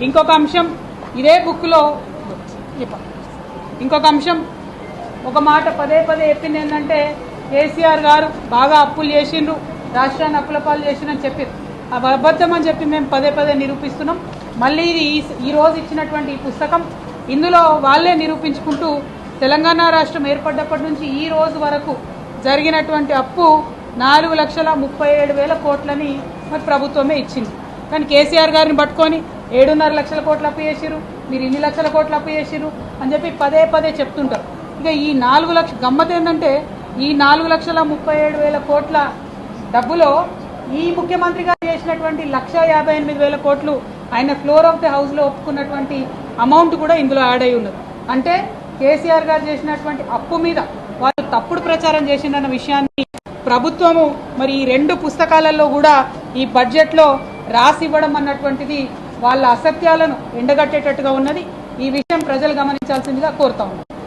ఇంకొక అంశం ఇదే బుక్లో ఇంకొక అంశం ఒక మాట పదే పదే చెప్పింది ఏంటంటే కేసీఆర్ గారు బాగా అప్పులు చేసిండ్రు, రాష్ట్రాన్ని అప్పుల పాలు చేసిండ్రని చెప్పారు. అవి అబద్ధం అని చెప్పి మేము పదే పదే నిరూపిస్తున్నాం. మళ్ళీ ఇది ఈరోజు ఇచ్చినటువంటి ఈ పుస్తకం ఇందులో వాళ్ళే నిరూపించుకుంటూ తెలంగాణ రాష్ట్రం ఏర్పడ్డప్పటి నుంచి ఈ రోజు వరకు జరిగినటువంటి అప్పు 4,37,000 కోట్లని మరి ప్రభుత్వమే ఇచ్చింది. కానీ కేసీఆర్ గారిని పట్టుకొని 7.5 లక్షల కోట్లు అప్పు చేసిరు, మీరు ఇన్ని లక్షల కోట్లు అప్పు చేసిరు అని చెప్పి పదే పదే చెప్తుంటారు. ఇక ఈ 4 లక్షల గమ్మత్ ఏంటంటే ఈ 4,37,000 కోట్ల డబ్బులో ఈ ముఖ్యమంత్రి గారు చేసినటువంటి 1,58,000 కోట్లు ఆయన ఫ్లోర్ ఆఫ్ ది హౌస్లో ఒప్పుకున్నటువంటి అమౌంట్ కూడా ఇందులో యాడ్ అయి ఉన్నది. అంటే కేసీఆర్ గారు చేసినటువంటి అప్పు మీద వాళ్ళు తప్పుడు ప్రచారం చేసిందన్న విషయాన్ని ప్రభుత్వము మరి ఈ 2 పుస్తకాలలో కూడా ఈ బడ్జెట్లో రాసి ఇవ్వడం అన్నటువంటిది వాళ్ళ అసత్యాలను ఎండగట్టేటట్టుగా ఉన్నది. ఈ విషయం ప్రజలు గమనించాల్సిందిగా కోరుతా ఉన్నాం.